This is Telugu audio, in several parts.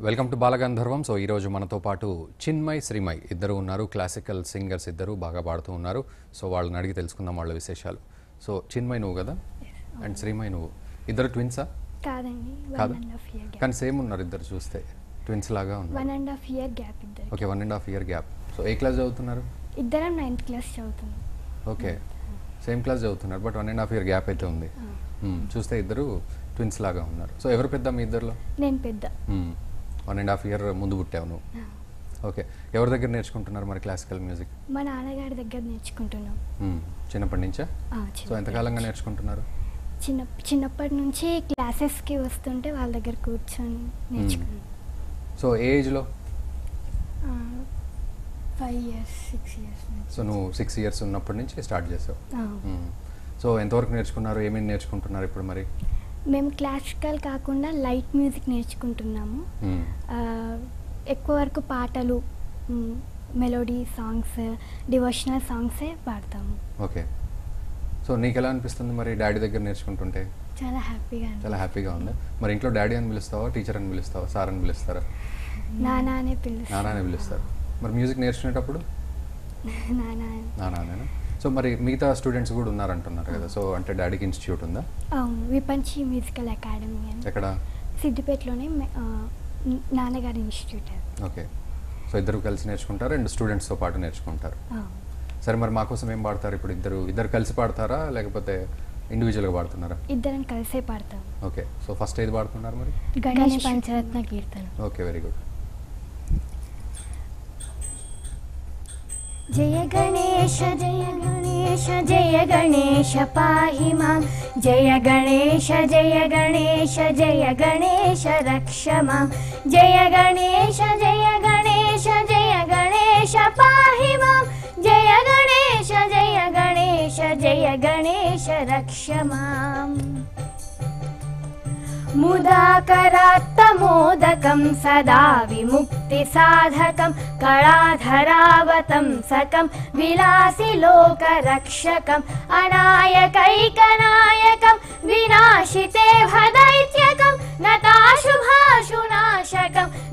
Welcome to బాలగంధర్వం. సో ఈరోజు మనతో పాటు చిన్మయ్, శ్రీమయ్ ఇద్దరు ఉన్నారు. క్లాసికల్ సింగర్స్ ఇద్దరు బాగా పాడుతూ ఉన్నారు. సో వాళ్ళని అడిగి తెలుసుకుందాం వాళ్ళ విశేషాలు. సో చిన్మయ్ నువ్వు కదా, అండ్ శ్రీమయ్ నువ్వు, ఇద్దరు ట్విన్సా? కాదండి, కాదు, కానీ సేమ్ ఉన్నారు ఇద్దరు, చూస్తే ట్విన్స్ లాగా ఉన్నారు. 1.5 year గ్యాప్ ఇద్దరు. Okay, 1.5 year gap. సో ఏ క్లాస్ చదువుతున్నారు? ఇద్దరం 9th క్లాస్ చదువుతున్నాం. ఓకే, సేమ్ క్లాస్ చదువుతున్నారు, బట్ 1.5 year గ్యాప్ అయితే ఉంది. చూస్తే ఇద్దరు ట్విన్స్ లాగా ఉన్నారు. సో ఎవరు పెద్ద మీ ఇద్దరులో? నేను పెద్ద. 1.5 year ముందు పుట్టావు నువ్వు. ఓకే, ఎవరి దగ్గర నేర్చుకుంటున్నారు మరి క్లాసికల్ మ్యూజిక్? మా నాన్నగారి దగ్గర నేర్చుకుంటున్నాం. చిన్నప్పటి నుంచా? సో ఎంతకాలంగా నేర్చుకుంటున్నారు? చిన్నప్పటి నుంచి క్లాసెస్కి వస్తుంటే వాళ్ళ దగ్గర కూర్చొని నేర్చుకున్నాం. సో ఏ ఏజ్లో? 5 years 6 years. సో నువ్వు 6 years ఉన్నప్పటి నుంచి స్టార్ట్ చేసావు. సో ఎంతవరకు నేర్చుకున్నారు, ఏమేమి నేర్చుకుంటున్నారు ఇప్పుడు మరి? మేము క్లాసికల్ కాకుండా లైట్ మ్యూజిక్ నేర్చుకుంటున్నాము. ఎక్కువ వరకు పాటలు, మెలోడీ సాంగ్స్, డివోషనల్ సాంగ్సే పాడతాము. ఓకే, సో నీకు ఎలా అనిపిస్తుంది మరి డాడీ దగ్గర నేర్చుకుంటుంటే? చాలా హ్యాపీగా ఉంది. మరి ఇంట్లో డాడీ అని పిలుస్తావా, టీచర్ అని పిలుస్తావా, సార్ అని పిలుస్తారా? నానానే పిలుస్తారు. మరి మ్యూజిక్ నేర్చుకునేటప్పుడు నానానేనా? సో మరి మిగతా స్టూడెంట్స్ కూడా ఉన్నారంటున్నారు కదా, సో అంటే డాడీకి ఇన్స్టిట్యూట్ ఉందా? అవును, విపంచి మ్యూజికల్ అకాడమీ అని. ఎక్కడ? సిద్దిపేటలోనే నాన్నగారి ఇన్స్టిట్యూట్. ఓకే, సో ఇద్దరు కలిసి నేర్చుకుంటారు అండ్ స్టూడెంట్స్తో పాటు నేర్చుకుంటారు. సరే, మరి మా కోసం ఏం పాడతారు ఇప్పుడు? ఇద్దరు కలిసి పాడతారా లేకపోతే ఇండివిజువల్గా పాడుతున్నారా? ఇద్దరం కలిసే పాడతాం. ఓకే, సో ఫస్ట్ ఏది పాడుతున్నారు మరి? Ganesh Pancharatna Keertana. Okay, very good. జయ గణేశ జయ గణేశ జయ గణేశ పాహి మాం, జయ గణేశ జయ గణేశ జయ గణేశ రక్ష మాం, జయ గణేశ జయ గణేశ జయ గణేశ పాహి మాం, జయ గణేశ జయ గణేశ జయ గణేశ రక్ష మాం. ముదాకరాత్తమోదకం సదా విముక్తి సాధకం, కళాధరావతం సకం విలాసి లోకరక్షకం, అనాయకైకనాయకం వినాశితే భదైత్యకం, నతాశుభాశునాశకం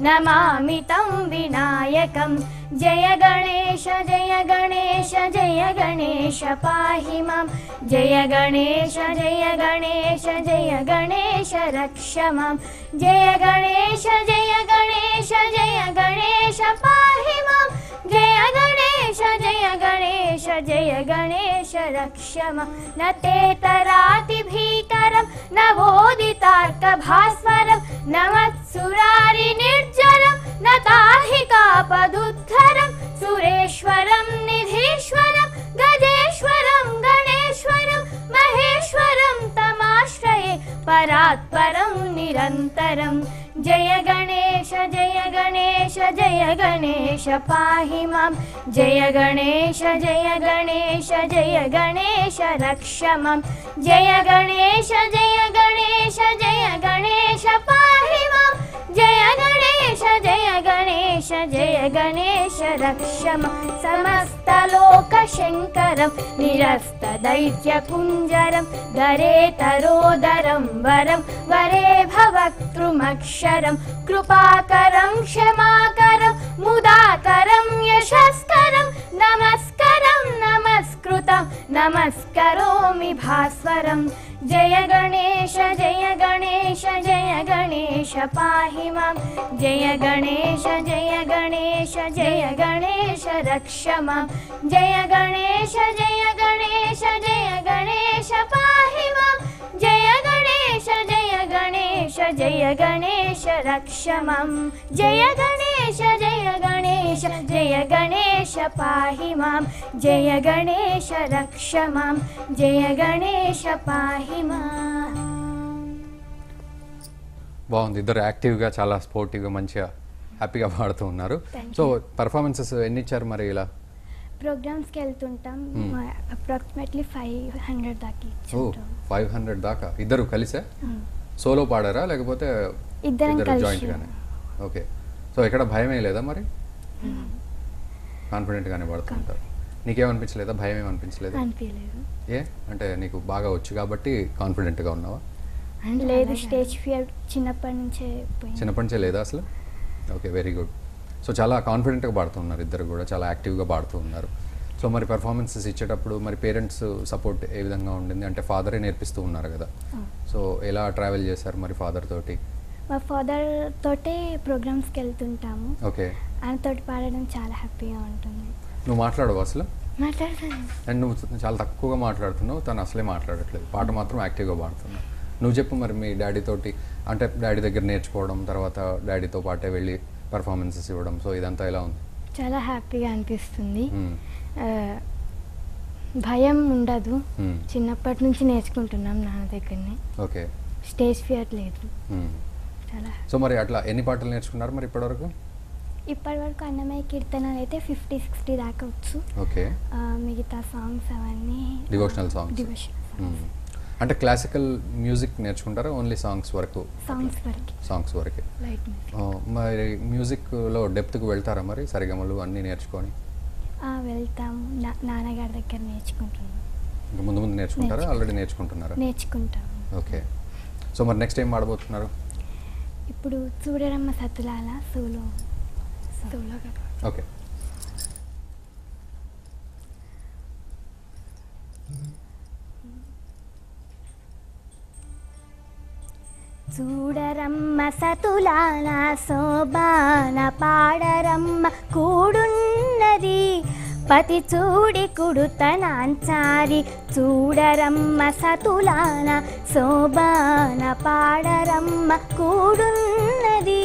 నమామి తం వినాయకం. జయ గణేశ జయ గణేశ జయ గణేశ పాహి మాం, జయ గణేశ జయ గణేశ జయ గణేశ రక్ష మాం, జయ గణేశ జయ గణేశ జయ గణేశ పాహి మాం, జయ గణేశ జయ గణేశ జయ గణేశ రక్ష మాం. నతేతరాతి భీకరం నవోదితార్క భాస్వరం, నమత్సురారి నిర్జరం నతాహికాపదుద్ధరం, సురేశ్వరం నిధీశ్వరం గజేశ్వరం గణేశ్వరం, మహేశ్వరం తమాశ్రయే పరాత్పరం నిరంతరం. జయ గణేశ జయ గణేశ జయ గణేశ పాహి మాం, జయ గణేశ జయ గణేశ జయ గణేశ రక్ష మాం, జయ గణేశ జయ గణేశ జయ గణేశ పాహి మాం, జయ గణేశ జయ గణేశ జయ గణేశ రక్ష మాం. సమస్తలోక శంకరం నిరస్త దైత్య కుంజరం, దరేతరోదరం వరం వరే భవక్తృమక్షరం, కృపాకరం క్షమాకరం ముదాకరం యశస్కరం, నమస్కరం నమస్కృతం నమస్కరోమి భాస్వరం. జయ గణేశ జయ గణేశ జయ గణేశ పాహి మాం, జయ గణేశ జయ గణేశ జయ గణేశ రక్ష మాం, జయ గణేశ జయ గణేశ జయ గణేశ పాహి మాం, జయ గణేశ జయ గణేశ జయ గణేశ రక్ష మాం, జయ గణేశ జయ గణేశ జయ గణేశ పాహి మాం, జయ గణేశ రక్ష మాం, జయ గణేశ పాహి మాం. బాగుంది, ఇద్దరు యాక్టివ్గా చాలా స్పోర్టివ్గా మంచిగా హ్యాపీగా పాడుతూ ఉన్నారు. సో పర్ఫార్మెన్సెస్ ఎన్ని ఇచ్చారు మరి? ఇలా ప్రోగ్రామ్స్కి వెళ్తుంటాం, అప్రాక్సిమేట్లీ 500 దాకా ఇచ్చారు. 500 దాకా ఇద్దరు కలిసే? సోలో పాడారా లేకపోతే ఇద్దరు జాయింట్ గానే? ఓకే, సో ఎక్కడ భయమే లేదా మరి? కాన్ఫిడెంట్ గానే పాడుతుంటారు. నీకేమనిపించలేదా, భయం ఏమనిపించలేదా? అనిపించలేదు. ఏ అంటే నీకు బాగా వచ్చు కాబట్టి కాన్ఫిడెంట్గా ఉన్నావా? లేదు, స్టేజ్ ఫియర్ చిన్నప్పటి నుంచే లేదా అసలు? Okay, very good. సో చాలా కాన్ఫిడెంట్గా పాడుతున్నారు ఇద్దరు కూడా, చాలా యాక్టివ్గా పాడుతూ ఉన్నారు. సో మరి పర్ఫార్మెన్సెస్ ఇచ్చేటప్పుడు మరి పేరెంట్స్ సపోర్ట్ ఏ విధంగా ఉండింది? అంటే ఫాదరే నేర్పిస్తూ ఉన్నారు కదా, సో ఎలా ట్రావెల్ చేశారు మరి ఫాదర్ తోటి? మా ఫాదర్ తోటే ప్రోగ్రామ్స్కి వెళ్తుంటాము. ఓకే. ఆయనతోటి పాడడం చాలా హ్యాపీగా ఉంటుంది. నువ్వు మాట్లాడవు అసలు? మాట్లాడతాను. అండ్ నువ్వు చాలా తక్కువగా మాట్లాడుతున్నావు, తను అసలే మాట్లాడట్లేదు, పాట మాత్రం యాక్టివ్గా పాడుతున్నావు. నువ్వు చెప్పు మరి మీ డాడీ తోటి, అంటే డాడీ దగ్గర నేర్చుకోవడం, తర్వాత డాడీతో పాటే వెళ్ళి పర్ఫార్మెన్సెస్ ఇవ్వడం, సో ఇదంతా ఎలా ఉంది? చాలా హ్యాపీగా అనిపిస్తుంది. భయం ఉండదు. చిన్నప్పటి నుంచి నేర్చుకుంటున్నాం నాన్న దగ్గరనే. ఓకే. స్టేజ్ ఫియర్ లేదు. చాలా. సో మరి అట్లా ఎన్ని పాటలు నేర్చుకున్నారు మరి ఇప్పటివరకు? ఇప్పటివరకు అన్నమయ్య కీర్తనలు అయితే 50-60 దాకా వచ్చు. ఓకే. మిగతా సాంగ్స్ అవన్నీ డివోషనల్ సాంగ్స్. అంటే క్లాసికల్ మ్యూజిక్ నేర్చుకుంటారా ఓన్లీ సాంగ్స్ వరకు? సాంగ్స్ వరకే. మరి మ్యూజిక్లో డెప్త్కి వెళ్తారా మరి, సరిగమలు అన్నీ నేర్చుకొని? వెళ్తాము, నాన్నగారి దగ్గర నేర్చుకుంటున్నాం. ఇంకా ముందు ముందు నేర్చుకుంటారా, ఆల్రెడీ నేర్చుకుంటున్నారా? నేర్చుకుంటాము. ఓకే. సో మరి నెక్స్ట్ ఏం ఆడబోతున్నారు? ఇప్పుడు చూడరమ్మ సతులాల సోలో. ఓకే. చూడరమ్మ సతులాల శోభాన పాడరమ్మ కూడున్నది పతి చూడి కుడుతనాంచారి. చూడరమ్మ సతులాల శోభాన పాడరమ్మ కూడున్నది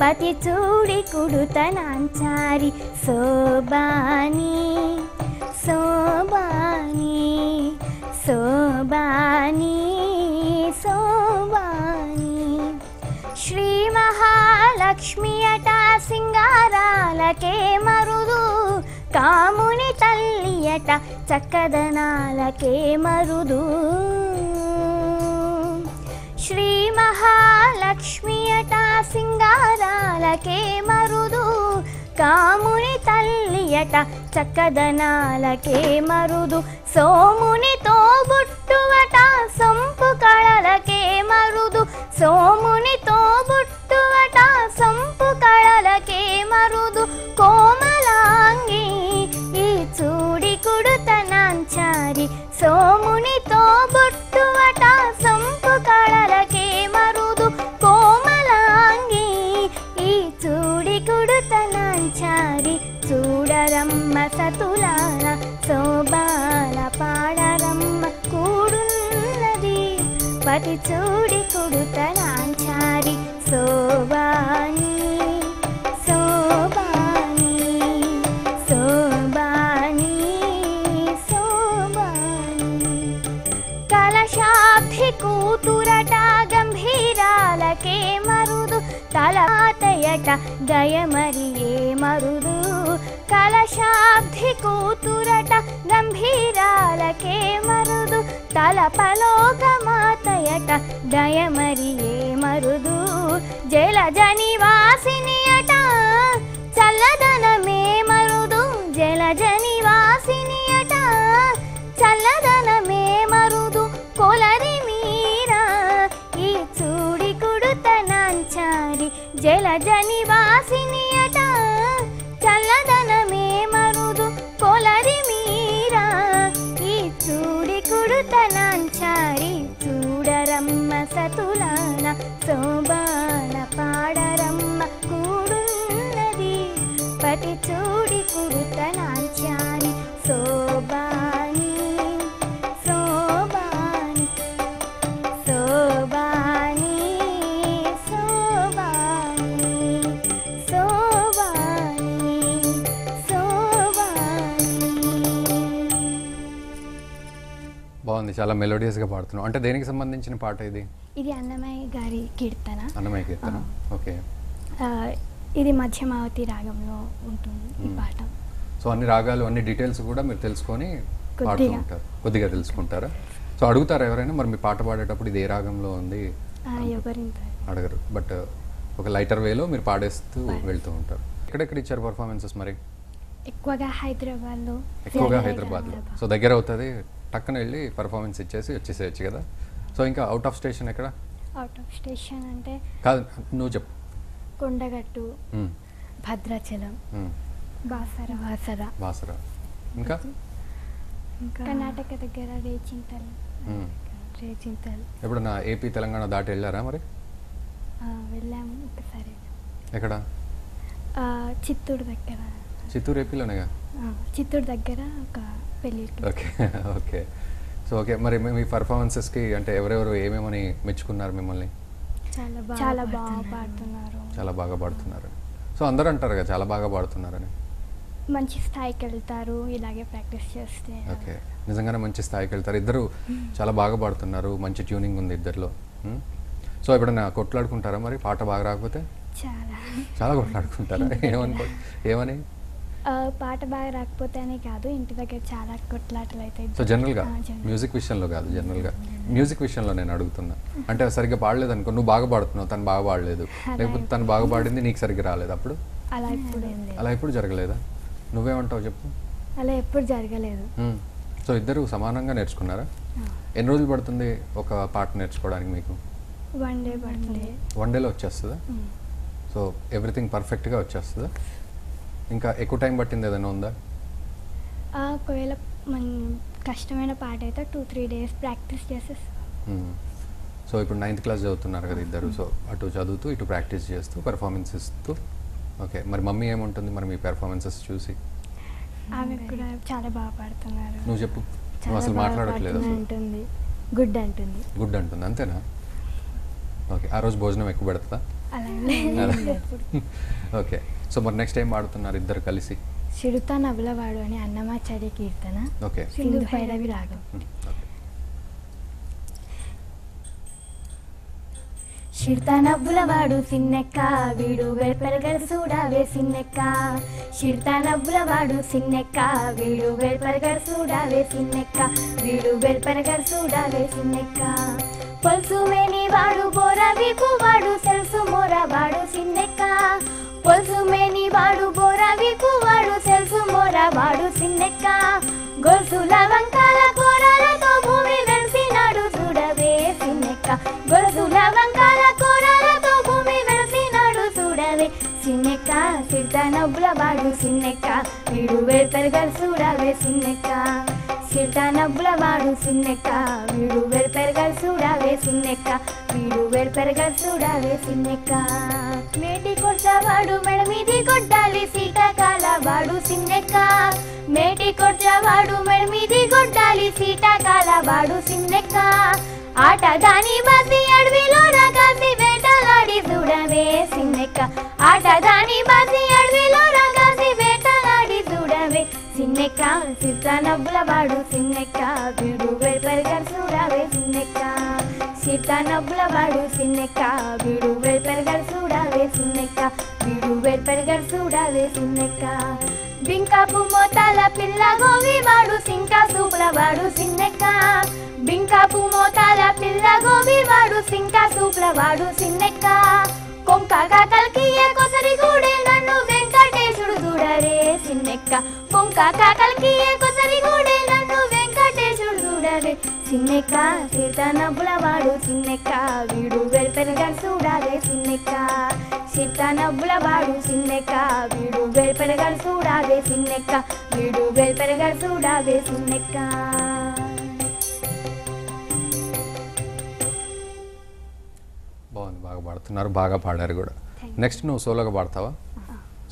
పతి చూడి కుడుతనాంచారి. శోభాని శోభాని శోభాని శోభాని. శ్రీ మహాలక్ష్మి అట సింగారాలకే మరుదు, కాముని తల్లి అట చక్కదనాలకే మరుదు. శ్రీ మహాలక్ష్మి అట సింగారాలకే మరుదు, కాముని తల్లి అట చక్కదనాలకే మరుదు. సోమునితో బుట్టువట సొంపు కళలకే మరుదు, సోమునితో బుట్టువట సొంపు కళలకే మరుదు. కోమలాంగి ఈ చూడి కుడుతనాంచారి, సోమునితో బుట్టువట సొంపు కళలకే మరుదు. కోమలాంగి ఈ చూడి కుడుతనాంచారి. చూడరమ్మ సతులాల శోభాల పాడరమ్మ కూడున్నది పతి చూడి కుడుతనాంచారి. శోభాని శోభాని శోభాని శోభాని. కలశాబ్ది కూతురట గంభీరాలకే మరుదు, తలతయట దయమరియే మరుదు. కలశాబ్ది కూతురట గంభీరాలకే మరుదు, తలపలోకమాతయట దయమరియే మరుదు. జలజని వాసిని అట చల్లదనమే మరుదు, జలజని వాసిని అట చల్లదనమే మరుదు. కొలరి మీరా ఈ చూడి కుడుతనాంచారి, జలజని వాసిని అట చల్లదనమే మరుదు. కొలరి మీరా ఈ చూడి కుడుతనాంచారి. చూడరమ్మ సతులాల శోభాన పాడరమ్మ కూడున్నది పతి చూడి కుడుతనాంచారి. శోభాని శోభాని శోభాని శోభాని శోభాని శోభాని. బాగుంది, చాలా మెలోడియస్గా పాడుతున్నావు. అంటే దేనికి సంబంధించిన పాట ఇది? ఇది అన్నమయ్య గారి కీర్తన. అన్నమయ్య కీర్తన. ఓకే. ఇది మధ్యమావతి రాగంలో ఉంటుంది ఈ పాట. సో అన్ని రాగాలు అన్ని డీటెయిల్స్ కూడా మీరు తెలుసుకొని పాడుతూ ఉంటారు, కొద్దిగా తెలుసుకుంటారా? సో అడుగుతారా ఎవరైనా మరి మీ పాట పాడేటప్పుడు ఇది ఏ రాగంలో ఉంది? అడగరు, బట్ ఒక లైటర్ వేలో మీరు పాడేస్తూ వెళ్తూ ఉంటారు. ఎక్కడెక్కడ ఇచ్చారు పర్ఫార్మెన్సెస్ మరి? ఎక్కువగా హైదరాబాద్లో. సో దగ్గర అవుతుంది, టక్కన వెళ్ళి పర్ఫార్మెన్స్ ఇచ్చేసి వచ్చేసేయచ్చు కదా. సో ఇంకా అవుట్ ఆఫ్ స్టేషన్ ఎక్కడ? అవుట్ ఆఫ్ స్టేషన్ అంటే కాదు, నువ్వు చెప్పు. కొండగట్టు, మ్మ్. భద్రాచలం, మ్మ్. బాసర, బాసర. ఇంకా కర్ణాటక దగ్గర రేచింతల్. మ్మ్. రేచింతల్ ఎప్పుడన్నా ఏపీ తెలంగాణ దాటి వెళ్ళారా మరి? వెళ్ళాము ఒకసారి. ఎక్కడ? చిత్తూరు దగ్గర. చిత్తూరు ఏపీలోనేగా. చిత్తూరు దగ్గర ఒక పెళ్ళికి. Okay okay. సో ఓకే, మరి మీ పర్ఫార్మెన్సెస్కి అంటే ఎవరెవరు ఏమేమని మెచ్చుకున్నారు మిమ్మల్ని? చాలా బాగా పాడుతున్నారు. చాలా బాగా పాడుతున్నారు. సో అందరూ అంటారు కదా చాలా బాగా పాడుతున్నారని. మంచి స్థాయికి వెళ్తారు ఇలాగే ప్రాక్టీస్ చేస్తే. ఓకే, నిజంగానే మంచి స్థాయికి వెళ్తారు. ఇద్దరు చాలా బాగా పాడుతున్నారు, మంచి ట్యూనింగ్ ఉంది ఇద్దరిలో. సో ఎప్పుడైనా కొట్లాడుకుంటారా మరి పాట బాగా రాకపోతే? చాలా కొట్లాడుకుంటారా? ఏమని? పాట బాగా రాకపోతే అని కాదు, ఇంటి దగ్గర చాలా కొట్లాటలు అయితే. సో జనరల్గా మ్యూజిక్ విషయంలో కాదు, జనరల్గా మ్యూజిక్ విషయంలో నేను అడుగుతున్నా. అంటే సరిగ్గా పాడలేదు అనుకో, నువ్వు బాగా పాడుతున్నావు, తను బాగా పాడలేదు, లేకపోతే తను బాగా పాడింది నీకు సరిగ్గా రాలేదు, అప్పుడు అలా ఎప్పుడు జరగలేదా? నువ్వేమంటావు చెప్పు. అలా ఎప్పుడు జరగలేదు. సో ఇద్దరు సమానంగా నేర్చుకున్నారా? ఎన్ని రోజులు పడుతుంది ఒక పాట నేర్చుకోవడానికి మీకు? 1 డే పడుతుంది. 1 డేలో వచ్చేస్తుందా? సో ఎవ్రీథింగ్ పర్ఫెక్ట్గా వచ్చేస్తుందా? ఇంకా ఎక్కువ టైం పట్టింది ఏదైనా ఉందా? ఒకవేళ కష్టమైన పాట అయితే 2-3 డేస్ ప్రాక్టీస్ చేసేస్తాం. సో ఇప్పుడు 9th క్లాస్ చదువుతున్నారు కదా ఇద్దరు, సో అటు చదువుతూ ఇటు ప్రాక్టీస్ చేస్తూ పెర్ఫార్మెన్స్ ఇస్తూ. ఓకే, మరి మమ్మీ ఏముంటుంది మరి మీ పెర్ఫార్మెన్సెస్ చూసి? ఆమె కూడా చాలా బాగా పాడుతున్నారు. నువ్వు చెప్పు, నువ్వు అసలు మాట్లాడట్లేదు. అంటుంది గుడ్ అంటుంది. గుడ్ అంటుంది అంతేనా? ఓకే, ఆ రోజు భోజనం ఎక్కువ పెడతా? ఓకే, సో మరి నెక్స్ట్ ఏం పాడుతున్నారు ఇద్దరు కలిసి? చిరుత నవ్వులవాడు అని అన్నమాచార్య కీర్తన. ఓకే, సింధు భైరవి రాగం. చిరుత నవ్వులవాడు సిన్నెక్క వీడు వెల్పరగడు చూడావే సిన్నెక్క. చిరుత నవ్వులవాడు సిన్నెక్క వీడు వెల్పరగడు చూడావే సిన్నెక్క. వీడు వెల్పరగడు చూడావే సిన్నెక్క. పొలుసు మేని వాడు బోరా వీపు వాడు సెల్సు మోరా వాడు సిన్నెక్క. పొలుసు మేని వాడు బోరా వీపు వాడు సెల్సు మోరా వాడు సిన్నెక్క. గొలుసుల వంకాల కోరాలతో భూమి వెలిసినాడు చూడవే సిన్నెక్క. గొలుసుల వంకాల కోరాలతో భూమి వెలిసినాడు చూడవే సిన్నెక్క. సిద్ధ నవ్వుల వాడు సిన్నెక్క వీడు వెల్పెరగడు చూడవే సిన్నెక్క. సిద్ధ నవ్వుల వాడు సిన్నెక్క వీడు వెల్పెరగడు చూడవే సిన్నెక్క. వీడు వెల్పెరగడు చూడవే సిన్నెక్క. మేటి కొట్టవాడు మెడ మీది కొట్టాలి సీతాకాల వాడు సిన్నెక్క. మేటి కొట్టవాడు మెడ మీది కొట్టాలి సీతాకాల వాడు సిన్నెక్క. ఆట దాని బాసి అడవిలో రాగాసి వేటలాడి చూడవే సిన్నెక్క. ఆట దాని బాసి అడవిలో రాగాసి వేటలాడి చూడవే సిన్నెక్క. సిద్ధ నవ్వుల వాడు సిన్నెక్క వీడు వెల్పెరగడు చూడవే సిన్నెక్క. సిద్ధ నవ్వుల వాడు సిన్నెక్క వీడు వెల్పెరగడు చూడవే సిన్నెక్క. వీడు వెల్పెరగడు చూడవే సిన్నెక్క. బింకాపు మోతాల పిల్ల గోవి వాడు సింకా సూపుల వాడు సిన్నెక్క. బింకాపు మోతాల పిల్ల గోవి వాడు సింకా సూపుల వాడు సిన్నెక్క. కొంకగా కల్కియే కొసరి గూడే నన్ను వెంకటేశుడు చూడరే సిన్నెక్క. కొంకగా కల్కియే కొసరి గూడే నన్ను వెంకటేశుడు చూడరే సిన్నెక్క. సీత నవ్వుల వాడు సిన్నెక్క వీడు వెల్పెరగడు చూడరే సిన్నెక్క. సీత నవ్వుల వాడు సిన్నెక్క వీడు వెల్పెరగడు చూడరే సిన్నెక్క. వీడు వెల్పెరగడు చూడరే సిన్నెక్క. బాగుంది, బాగా పాడుతున్నారు, బాగా పాడారు కూడా. నెక్స్ట్ నువ్వు సోలోగా పాడతావా?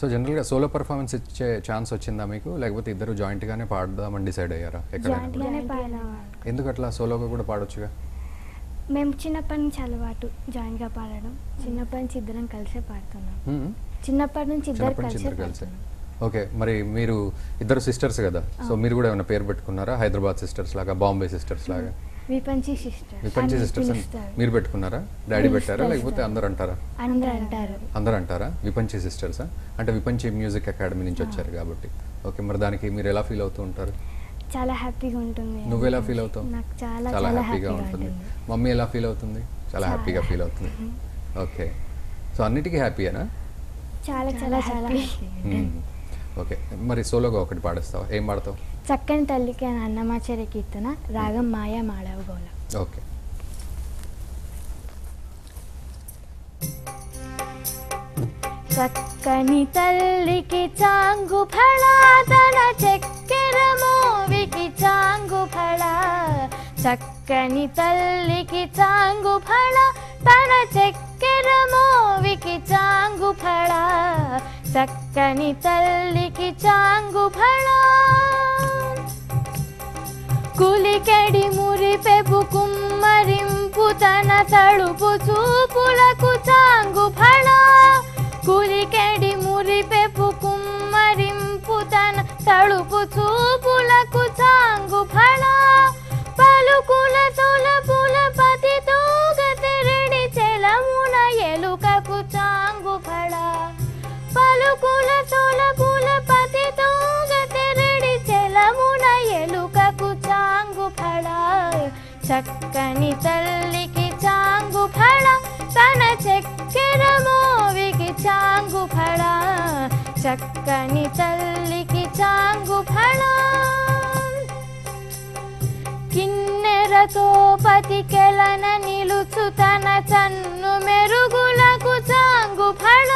సో జనరల్గా సోలో పర్ఫార్మెన్స్ ఇచ్చే ఛాన్స్ వచ్చిందా మీకు, లేకపోతే ఇద్దరు జాయింట్గానే పాడదామని డిసైడ్ అయ్యారా? ఎక్కడైనా ఎందుకు అట్లా సోలోగా కూడా పాడొచ్చుగా? మేము చిన్నప్పటి నుంచి అలవాటు జాయింట్గా పాడడం. చిన్నప్పటి నుంచి ఇద్దరం కలిసే పాడుతున్నాం. చిన్నప్పటి నుంచి ఇద్దరు కలిసే. ఓకే, మరి మీరు ఇద్దరు సిస్టర్స్ కదా, సో మీరు కూడా ఏమైనా పేరు పెట్టుకున్నారా? హైదరాబాద్ సిస్టర్స్ లాగా, బాంబే సిస్టర్స్ లాగా? విపంచి సిస్టర్స్. విపంచి సిస్టర్స్ మీరు పెట్టుకున్నారా? డాడీ పెట్టారా లేకపోతే అందరు అంటారా? అందరు అంటారా విపంచి సిస్టర్స్? అంటే విపంచి మ్యూజిక్ అకాడమీ నుంచి వచ్చారు కాబట్టి. ఓకే, మరి దానికి మీరు ఎలా ఫీల్ అవుతూ ఉంటారు? చాలా హ్యాపీగా ఉంటుంది. నువ్వు ఎలా ఫీల్ అవుతావు? నాకు చాలా హ్యాపీగా ఉంటుంది. మమ్మీ ఎలా ఫీల్ అవుతుంది? చాలా హ్యాపీగా ఫీల్ అవుతుంది. ఓకే, సో అన్నిటికీ హ్యాపీయేనా? చాలా చాలా చాలా. ఓకే, మరి సోలోగా ఒకటి పాడేస్తావా? ఏం పాడతావు? చక్కని తల్లికి అని అన్నమాచార్య కీర్తన, రాగం మాయా మాడవ గోళ. ఓకే. చక్కని తల్లికి చాంగు ఫళ తన చక్కెర మోవికి చాంగు ఫళ చక్కని తల్లికి చాంగు ఫళ తన చక్కెర మోవికి చాంగు ఫళ చక్కని తల్లికి చాంగు ఫళ కులికెడి మురిపెపు కుమ్మరింపు తన తడుపు చూపులకు చాంగు ఫళ కులికెడి మురిపెపు కుమ్మరింపు తన తడుపు చూపులకు చాంగు ఫళ పలుకుల తొలపుల పతితో గతిరెడి చెలమున ఎలుకకు చాంగు ఫళ పలుకుల తొలపుల పతితో గతిరెడి చెలమున ఎలుకకు చాంగు ఫళ చక్కని తల్లికి చాంగు ఫళ తన చక్కెర మోవికి చాంగు ఫళ చక్కని తల్లికి చాంగు ఫళ కిన్నెరతో పతికెలన నిలుచు తన చన్ను మెరుగులకు చాంగు ఫళ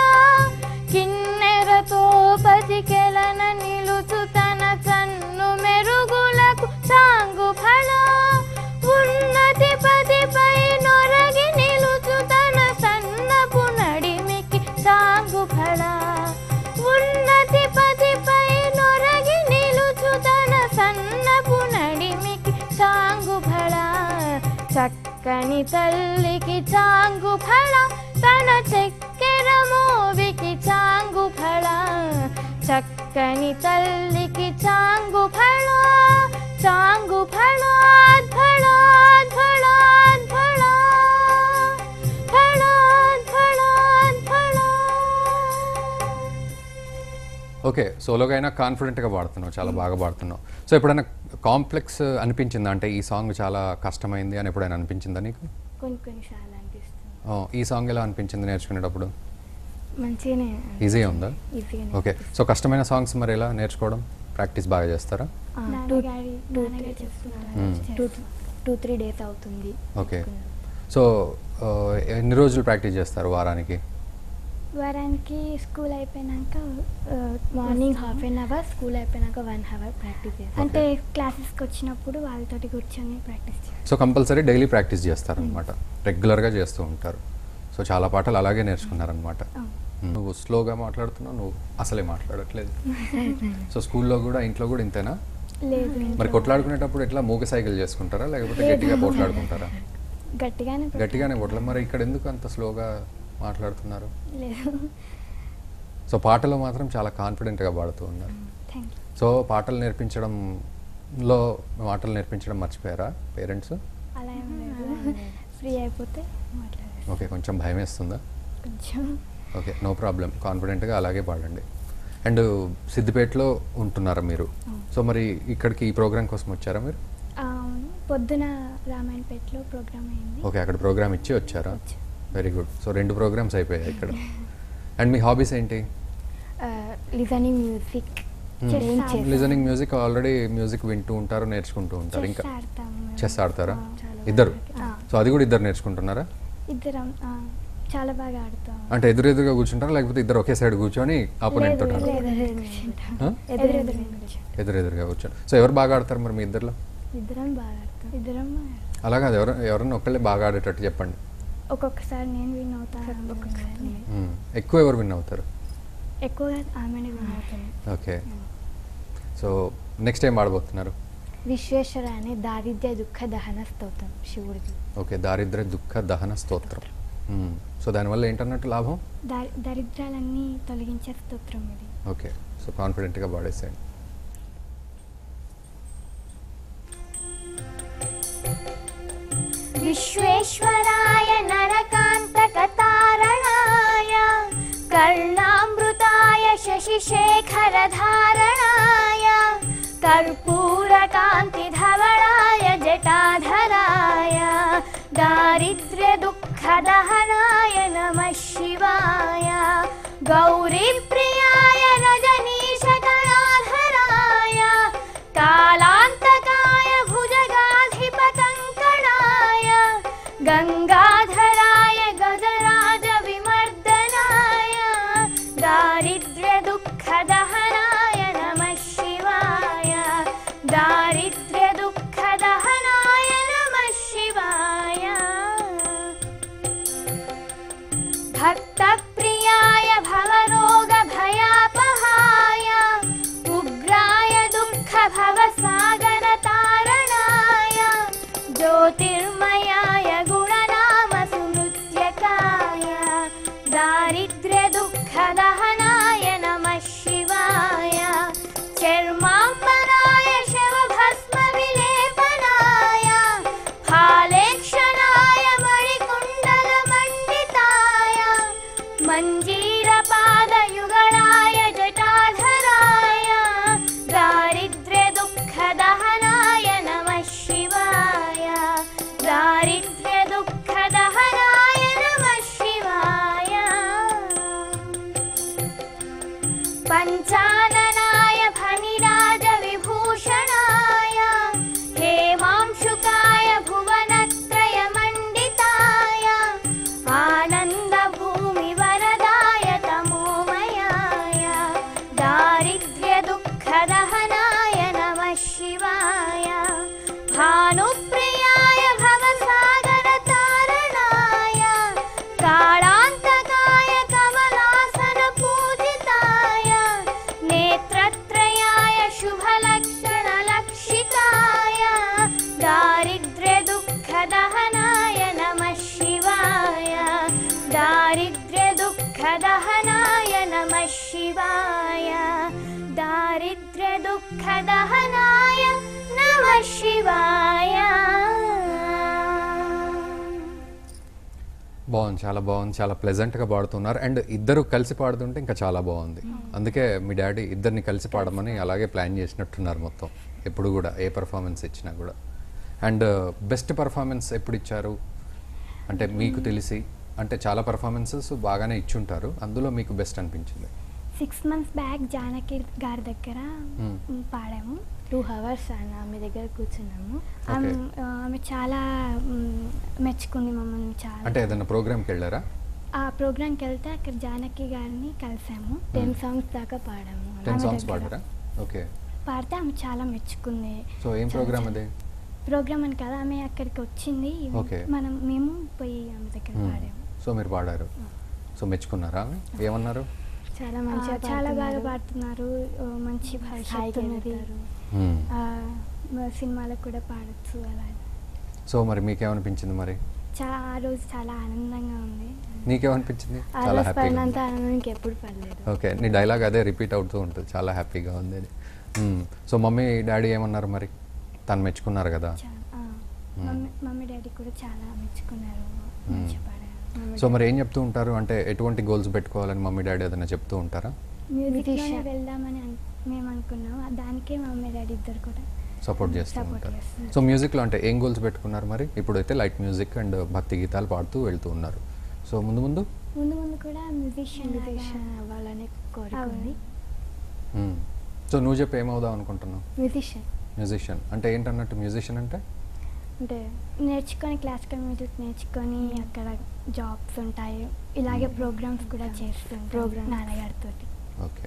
కిన్నెరతో పతికెలన నిలుచు తన చన్ను మెరుగులకు చాంగు ఫళ ఉన్నతి పతిపై నొరగి నిలుచు తన సన్నపు నడిమికి చాంగు ఫళ ఉన్నతి పతిపై నొరగి నిలుచు తన సన్నపు నడిమికి చాంగు ఫళ చక్కని తల్లికి చాంగు ఫళ తన చక్కెర మోవికి చాంగు ఫళ చక్కని తల్లికి చాంగు ఫళ చాంగు ఫళ ఫళ ఫళ ఫళ ఫళ ఫళ ఫళ. ఓకే, సోలోగా అయినా కాన్ఫిడెంట్గా పాడుతున్నావు, చాలా బాగా పాడుతున్నావు. సో ఎప్పుడైనా కాంప్లెక్స్ అనిపించిందా, అంటే ఈ సాంగ్ చాలా కష్టమైంది అని ఎప్పుడైనా అనిపించిందా నీకు? కొన్నిసార్లు అనిపిస్తుంది. ఈ సాంగ్ ఎలా అనిపించింది నేర్చుకునేటప్పుడు? మంచిగానే, ఈజీగా ఉందా? ఈజీగానే. ఓకే, సో కష్టమైన సాంగ్స్ మరి ఎలా నేర్చుకోవడం? ప్రాక్టీస్ బాగా చేస్తారా? 2-3 డేస్ అవుతుంది. ఓకే, సో ఎన్ని రోజులు ప్రాక్టీస్ చేస్తారు వారానికి? వారానికి స్కూల్ అయిపోయినాక morning half an hour, school అయిపోయినాక 1 అవర్ ప్రాక్టీస్ చేస్తాం. అంటే క్లాసెస్కి వచ్చినప్పుడు వాళ్ళతోటి కూర్చొని ప్రాక్టీస్ చేస్తాం. సో కంపల్సరీ డైలీ ప్రాక్టీస్ చేస్తారనమాట, రెగ్యులర్గా చేస్తూ ఉంటారు. సో చాలా పాటలు అలాగే నేర్చుకున్నారనమాట. నువ్వు స్లోగా మాట్లాడుతున్నావు, నువ్వు అసలే మాట్లాడట్లేదు. సో స్కూల్లో కూడా ఇంట్లో కూడా ఇంతేనా? లేదు. మరి కొట్లాడుకునేటప్పుడు ఎట్లా మూగ సైకిల్ చేసుకుంటారా లేకపోతే గట్టిగా కొట్లాడుకుంటారా? గట్టిగానే కొట్ల. మరి ఇక్కడ ఎందుకు అంత స్లోగా మాట్లాడుతున్నారు? లేదు. సో పాటలో మాత్రం చాలా కాన్ఫిడెంట్గా పాడుతూ ఉన్నారు. సో పాటలు నేర్పించడం మర్చిపోయారా పేరెంట్స్? అలా ఏం లేదు, ఫ్రీ అయిపోతే మాట్లాడేస్తాం. ఓకే, కొంచెం భయం వేస్తుందా? కొంచెం. ఓకే, నో ప్రాబ్లం, కాన్ఫిడెంట్గా అలాగే పాడండి. అండ్ సిద్దిపేటలో ఉంటున్నారా మీరు? సో మరి ఇక్కడికి ఈ ప్రోగ్రామ్ కోసం వచ్చారా మీరు? అవును, పొద్దున రామాయణపేటలో ప్రోగ్రామ్ అయింది. ఓకే, అక్కడ ప్రోగ్రామ్ ఇచ్చి వచ్చారా? Very good. సో 2 ప్రోగ్రామ్స్ అయిపోయాయి ఇక్కడ. అండ్ మీ హాబీస్ ఏంటి? Listening music. Listening music, already music వింటూ ఉంటారు, నేర్చుకుంటూ ఉంటారు. ఇంకా చెస్ ఆడతారా? ఇద్దరు? సో అది కూడా ఇద్దరు నేర్చుకుంటున్నారా? ఇద్దరం చాలా బాగా ఆడతాం. అంటే ఎదురెదురుగా కూర్చుంటారా లేకపోతే ఇద్దరు ఒకే సైడ్ కూర్చొని ఆపోనెంట్ తోటి? ఎదురెదురుగా కూర్చొని. సో ఎవరు బాగా ఆడతారు మరి మీ ఇద్దరులో? ఇద్దరం బాగా ఆడతాం. ఇద్దరం అలా కాదు, ఎవరన్నా ఒకళ్ళే బాగా ఆడేటట్టు చెప్పండి. ఒక్కొక్కసారి నేను విన్ అవుతాను, ఒక్కొక్కసారి ఎక్కువ ఎవరు విన్ అవుతారు? ఎక్కువగా ఆమెనే విన్ అవుతాను. ఓకే, సో నెక్స్ట్ ఏం ఆడబోతున్నారు? విశ్వేశ్వర అనే దారిద్ర్య దుఃఖ దహన స్తోత్రం శివుడిది. ఓకే, దారిద్ర్య దుఃఖ దహన స్తోత్రం. సో దానివల్ల ఏంటన్నట్టు లాభం? దరిద్రాలన్నీ తొలగించే స్తోత్రం ఇది. ఓకే, సో కాన్ఫిడెంట్గా పాడేసేయండి. విశ్వేశ్వరాయ నరకాంతకతారణాయ కర్ణామృతాయ శశిశేఖరధారణాయ कर्पूरकान्तिधवलाय जटाधराय दारिद्र्यदुःखदहनाय नमः शिवाय गौरीप्रियाय रजनीशकलाधराय कालान्तकाय भुजगाधिपकङ्कणाय गङ्गाधराय गजराजविमर्दनाय भवसागरतारणाय ज्योतिर्मयाय गुणनामसुनृत्यकाय दारिद्र्यदुःखदहनाय नमः शिवाय चर्माम्बराय शवभस्मविलेपनाय फालेक्षणाय मणिकुण्डलमण्डिताय मञ्जीरपादयुगणाय जटाधराय दारिद्र्यदुःखदहनाय नमः शिवाय दारिद्र्यदुःखदहनाय नमः शिवाय पञ्चाननाय फणिराजविभूषणाय हेमांशुकाय भुवनत्रयमण्डिताय आनन्दभूमिवरदाय तमोमयाय दारिद्र्यदुःखदहनाय नमः शिवाय भानुप्रियाय भवसागरतारणाय कालान्तकाय कमलासनपूजिताय नेत्रत्रयाय शुभलक्षणलक्षिताय दारिद्र्यदुःखदहनाय नमः शिवाय दारिद्र्यदुःखदहनाय नमः शिवाय दारिद्र्यदुःखदहनाय नमः शिवाय బాగుంది, చాలా బాగుంది, చాలా ప్లెజెంట్గా పాడుతున్నారు. అండ్ ఇద్దరు కలిసి పాడుతుంటే ఇంకా చాలా బాగుంది. అందుకే మీ డాడీ ఇద్దరిని కలిసి పాడమని అలాగే ప్లాన్ చేసినట్టున్నారు మొత్తం, ఎప్పుడు కూడా ఏ పర్ఫార్మెన్స్ ఇచ్చినా కూడా. అండ్ బెస్ట్ పర్ఫార్మెన్స్ ఎప్పుడు ఇచ్చారు అంటే మీకు తెలిసి? అంటే చాలా పర్ఫార్మెన్సెస్ బాగానే ఇచ్చుంటారు, అందులో మీకు బెస్ట్ అనిపించింది? 6 months బ్యాక్ జానకి గారి దగ్గర పాడాము. 2 hours అన్న ఆమె దగ్గర కూర్చున్నాము. ఆమె చాలా మెచ్చుకుంది మమ్మల్ని చాలా. అంటే ఏదైనా ప్రోగ్రామ్కి వెళ్ళారా? ఆ ప్రోగ్రామ్కి వెళ్తే అక్కడ జానకి గారిని కలిసాము. 10 songs దాకా పాడాము. 10 songs పాడారా? ఓకే. పాడితే ఆమె చాలా మెచ్చుకుంది. సో ఏం ప్రోగ్రామ్ అది? ప్రోగ్రామ్ అని కదా, ఆమె అక్కడికి వచ్చింది, మేము పోయి ఆమె దగ్గర పాడాము. సో మీరు పాడారు, సో మెచ్చుకున్నారా? ఏమన్నారు? చాలా మంచిగా చాలా బాగా పాడుతున్నారు, మంచి భవిష్యత్తు ఉన్నది, సినిమాలకు కూడా పాడచ్చు అలా. సో మరి మీకేమనిపించింది? మరి ఆ రోజు చాలా ఆనందంగా ఉంది. నీకేమనిపించింది? చాలా హ్యాపీగా. ఆనందం ఇంకెప్పుడు పడలేదు. ఓకే, నీ డైలాగ్ అదే రిపీట్ అవుతూ ఉంటుంది, చాలా హ్యాపీగా ఉంది అని. సో మమ్మీ డాడీ ఏమన్నారు మరి? తను మెచ్చుకున్నారు కదా? మమ్మీ డాడీ కూడా చాలా మెచ్చుకున్నారు, మంచిగా పాడారు. సో మరి ఏం చెప్తూ ఉంటారు? అంటే ఎటువంటి గోల్స్ పెట్టుకోవాలని మమ్మీ డాడీ ఏదైనా చెప్తూ ఉంటారా? మ్యూజిక్లోనే వెళ్దామని మేము అనుకున్నాం, దానికే మమ్మీ డాడీ ఇద్దరు కూడా సపోర్ట్ చేస్తూ ఉంటారు. సో మ్యూజిక్లో అంటే ఏం గోల్స్ పెట్టుకున్నారు మరి? ఇప్పుడైతే లైట్ మ్యూజిక్ అండ్ భక్తి గీతాలు పాడుతూ వెళ్తూ ఉన్నారు. సో ముందు ముందు కూడా మ్యూజిషియన్ అవ్వాలని కోరుకుంది. సో నువ్వు చెప్పి ఏమవుదాం అనుకుంటున్నావు? మ్యూజిషియన్ అంటే ఏంటన్నట్టు మ్యూజిషియన్ అంటే నేర్చుకొని క్లాసికల్ మ్యూజిక్ నేర్చుకొని అక్కడ జాబ్స్ ఉంటాయి, ఇలాగే ప్రోగ్రామ్స్ కూడా చేస్తుంటాం నాన్నగారితో. Okay,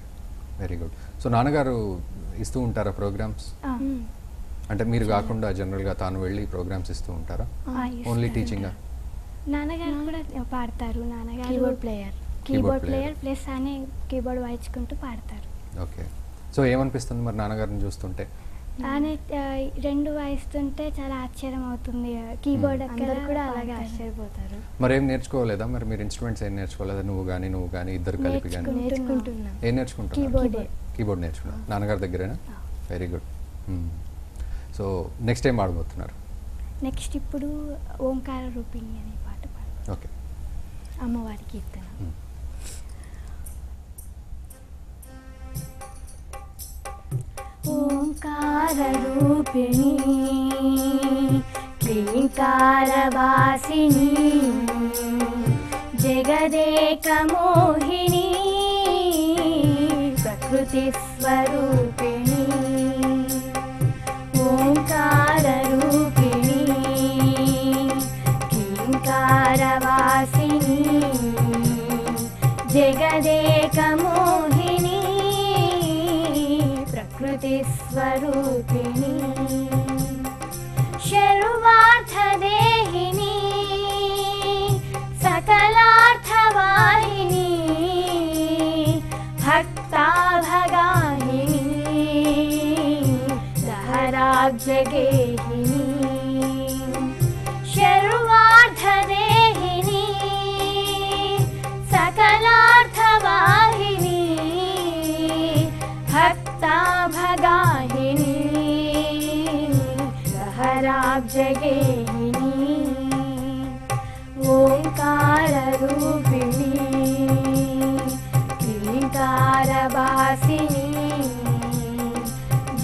very good. సో నాన్నగారు ఇస్తూ ఉంటారా ప్రోగ్రామ్స్? అంటే మీరు కాకుండా జనరల్గా తాను వెళ్ళి ప్రోగ్రామ్స్ ఇస్తూ ఉంటారా? ఓన్లీ టీచింగా? నాన్నగారు కూడా పాడతారు. నాన్నగారు కీబోర్డ్ ప్లేయర్ ప్లస్ అని కీబోర్డ్ వాయించుకుంటూ పాడతారు. ఓకే. సో ఏమనిపిస్తుంది మరి నాన్నగారిని చూస్తుంటే? ఆయన 2 వాయిస్తుంటే చాలా ఆశ్చర్యం అవుతుంది. కీబోర్డ్ అందరూ కూడా అలాగే ఆశ్చర్యపోతారు. మరి ఏం నేర్చుకోలేదా మరి? మీరు ఇన్స్ట్రుమెంట్స్ ఏం నేర్చుకోలేదా? నువ్వు కానీ ఇద్దరు కలిపి కానీ నేర్చుకుంటున్నాం. ఏం నేర్చుకుంటున్నా? కీబోర్డ్ నేర్చుకున్నా నాన్నగారి దగ్గరేనా? Very good. సో నెక్స్ట్ ఏం పాడబోతున్నారు? నెక్స్ట్ ఇప్పుడు ఓంకార రూపిణి అనే పాట పాడు. ఓకే. అమ్మవారి కీర్తన. ఓంకారరూపిణి క్లీంకారవాసిని జగదేకమోహిని ప్రకృతిస్వరూపిణి ఓంకారరూపిణి క్లీంకారవాసిని జగదేకమోహిని ప్రకృతిస్వరూపిణి శర్వార్థదేహిని सकलार्थवाहिनी भक्ताभगाहिनी दहन लहराब्जगेहिनी शर्वार्थदेहिनी सकलार्थवाहिनी भक्ताभगाहिनी लहराब्जगेहिनी ओंकाररूपिणी क्लींकारवासिनी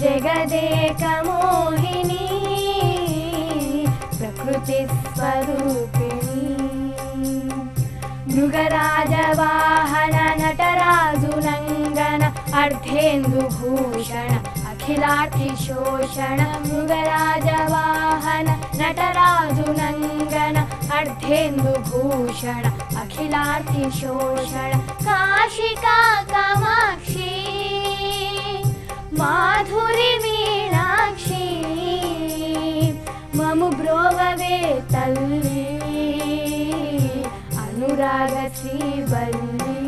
जगदेकमोहिनी प्रकृतिस्वरूपिणी मृगराजवाहन नटराजुनङ्गन अर्धेन्दुभूषण अखिलार्थिशोषण मृगराजवाहन नटराजुनङ्गन अर्धेन्दुभूषण अखिलार्थिशोषण काशिका कामाक्षी माधुरी मीनाक्षी मम ब्रोववे तल्ली अनुराग श्रीवल्ली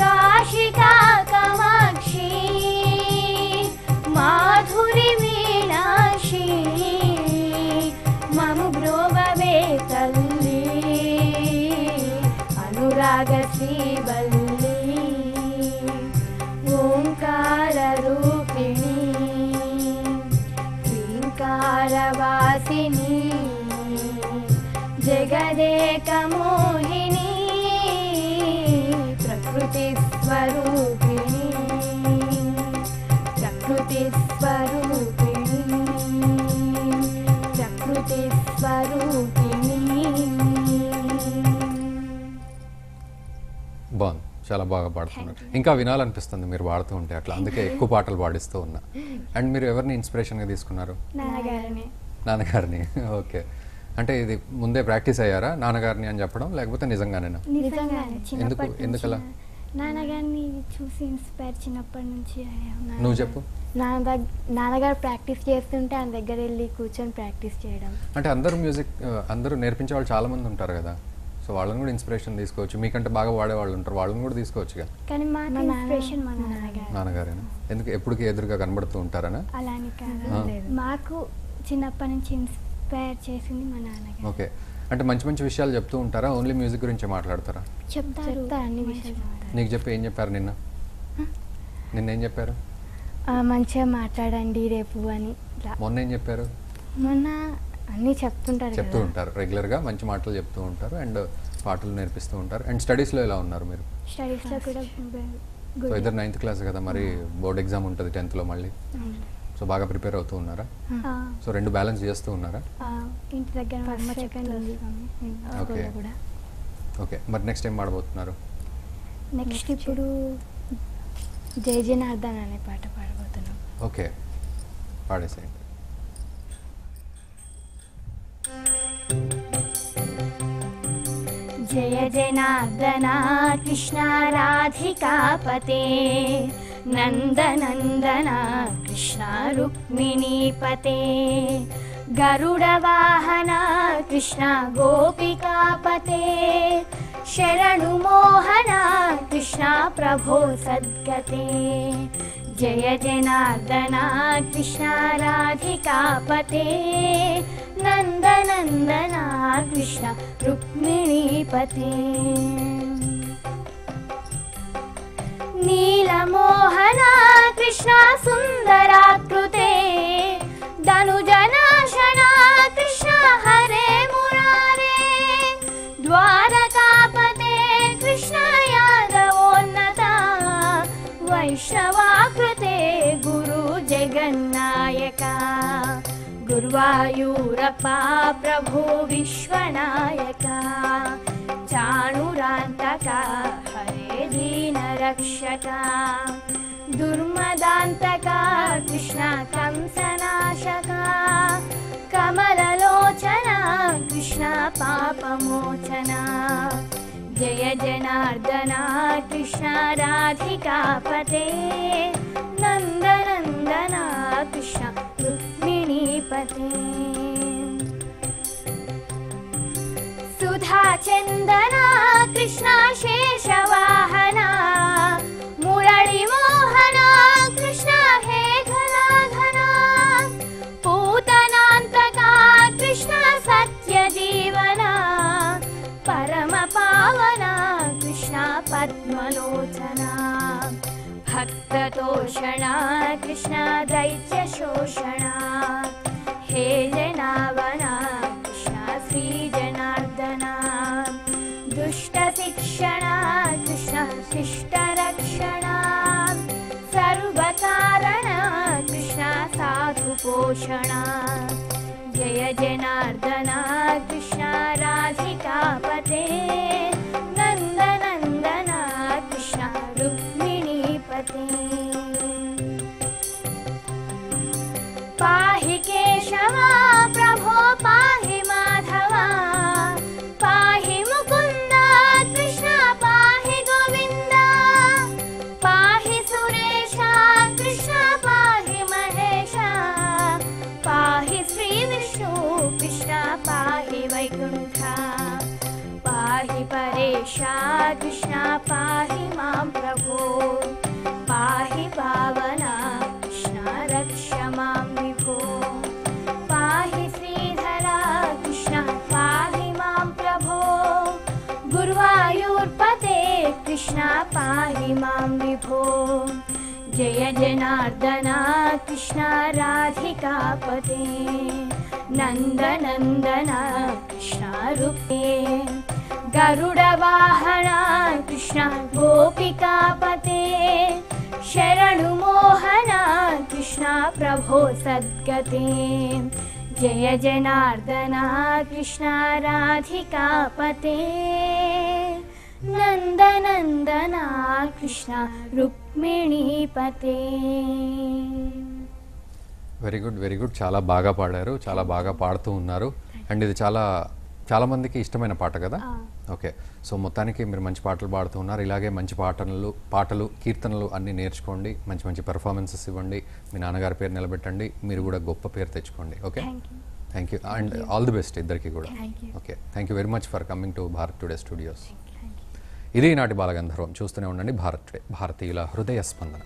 काशिका कामाक्षी माधुरी मीनाक्षी मम ब्रोववे तल्ली अनुराग श्रीवल्ली ओंकाररूपिणी क्लींकारवासिनी जगदेकमोहिनी प्रकृतिस्वरूपिणी प्रकृतिस्वरूपिणी प्रकृतिस्वरूपिणी బాగుంది, చాలా బాగా పాడుతున్నారు. ఇంకా వినాలనిపిస్తుంది మీరు పాడుతూ ఉంటే అట్లా, అందుకే ఎక్కువ పాటలు పాడిస్తూ ఉన్నా. అండ్ మీరు ఎవరిని ఇన్స్పిరేషన్గా తీసుకున్నారు? నాన్నగారిని. ఓకే, అంటే ఇది ముందే ప్రాక్టీస్ అయ్యారా నాన్నగారిని అని చెప్పడం, లేకపోతే నిజంగానేనా? ఎందుకలా? నాన్నగారిని చూసి ఇన్స్పైర్ చిన్నప్పటి నుంచి అయ్యాను. నువ్వు చెప్పు. నాన్నగారు ప్రాక్టీస్ చేస్తుంటే ఆయన దగ్గర వెళ్ళి కూర్చొని ప్రాక్టీస్ చేయడం. అంటే అందరూ మ్యూజిక్ అందరూ నేర్పించే వాళ్ళు చాలా మంది ఉంటారు కదా, సో వాళ్ళని కూడా ఇన్స్పిరేషన్ తీసుకోవచ్చు. మీకంటే బాగా వాడేవాళ్ళు ఉంటారు, వాళ్ళని కూడా తీసుకోవచ్చు కదా. కానీ మా ఇన్స్పిరేషన్ మా నాన్నగారేనా? ఎందుకు ఎప్పటికీ ఎదురుగా కనబడుతూ ఉంటారనా? అలానే కాదు, మాకు చిన్నప్పటి నుంచి ఇన్స్పైర్ చేసింది మా నాన్నగారు. ఓకే, అంటే మంచి మంచి విషయాలు చెప్తూ ఉంటారా, ఓన్లీ మ్యూజిక్ గురించి మాట్లాడతారా? చెప్తారు అన్ని విషయాలు. నీకు చెప్పి ఏం చెప్పారు నిన్నేం చెప్పారు? మంచిగా మాట్లాడండి రేపు అని. మొన్న ఏం చెప్పారు? మొన్న అన్నీ చెప్తూ ఉంటారు రెగ్యులర్గా, మంచి మాటలు చెప్తూ ఉంటారు అండ్ పాటలు నేర్పిస్తూ ఉంటారు. అండ్ స్టడీస్లో ఎలా ఉన్నారు మీరు? స్టడీస్లో కూడా సో ఇద్దరు 9th క్లాస్ కదా, మరి బోర్డ్ ఎగ్జామ్ ఉంటుంది 10th మళ్ళీ, సో బాగా ప్రిపేర్ అవుతూ ఉన్నారా? సో రెండు బ్యాలెన్స్ చేస్తూ ఉన్నారా? ఇంటి దగ్గర ఓకే ఓకే, మరి నెక్స్ట్ ఏం పాడబోతున్నారు? నెక్స్ట్ ఇప్పుడు జయ జనార్దన్ అనే పాట పాడబోతున్నాం. ఓకే, పాడేసేయండి. जय जनार्दना कृष्ण राधिकापते नन्दनन्दना कृष्ण रुक्मिणीपते गरुडवाहना कृष्ण गोपिकापते शरणुमोहना कृष्ण प्रभो सद्गते जय जनार्दना कृष्ण राधिकापते नन्दनन्दना कृष्ण रुक्मिणीपते नीलमोहना कृष्ण सुन्दराकृते धनुजनाशना कृष्ण हरे मुरारे द्वारकापते कृष्ण यादवोन्नता वैष्णवाकृते गुरु जगन्नायका गुरुवायूरप्पा प्रभो विश्वनायका चाणुरान्तका हरे दीनरक्षका दुर्मदान्तका कृष्ण कंसनाशका कमललोचना कृष्ण पापमोचना जय जनार्दना कृष्ण राधिकापते नन्दनन्दना कृष्ण रुक्मिणीपते सुधाचन्दना कृष्ण शेषवाहना मुरळीमोहना कृष्ण हे घनाधना भूषणा कृष्ण दैत्य शोषणा हे जनावना कृष्ण श्री जनार्दना दुष्ट शिक्षणा कृष्ण शिष्ट रक्षणा सर्वकारणा कृष्ण साधु पोषणा जय जनार्दना कृष्ण राधिकापते नन्दनन्दना कृष्ण रुक्मिणीपते पाहि केशवा प्रभो पाहि माधवा पाहि मुकुन्दा कृष्ण पाहि गोविन्दा पाहि सुरेशा कृष्ण पाहि महेशा पाहि श्रीविष्णु कृष्ण पाहि वैकुण्ठा पाहि परेशा कृष्ण पाहि मां प्रभो पाहि पावना कृष्ण रक्ष मां विभो पाहि श्रीधरा कृष्ण पाहि मां प्रभो गुरुवायूर्पते कृष्ण पाहि मां विभो जय जनार्दना कृष्ण राधिकापते नन्दनन्दना कृष्ण रूपे गरुडवाहना कृष्ण गोपिकापते शरणुमोहना कृष्ण प्रभो सद्गते जय जनार्दना कृष्ण राधिकापते नन्दनन्दना कृष्ण रुक्मिणीपते వెరీ గుడ్ చాలా బాగా పాడారు, చాలా బాగా పాడుతూ ఉన్నారు. అండ్ ఇది చాలా మందికి ఇష్టమైన పాట కదా. ఓకే, సో మొత్తానికి మీరు మంచి పాటలు పాడుతూ ఉన్నారు. ఇలాగే మంచి పాటలు కీర్తనలు అన్నీ నేర్చుకోండి, మంచి మంచి పెర్ఫార్మెన్సెస్ ఇవ్వండి, మీ నాన్నగారి పేరు నిలబెట్టండి, మీరు కూడా గొప్ప పేరు తెచ్చుకోండి. Okay, thank you and all the best ఇద్దరికి కూడా. Okay, thank you very much for coming to Bharat today studios. ఇది ఈనాటి బాలగంధర్వం. చూస్తూనే ఉండండి భారతీయుల హృదయ స్పందన.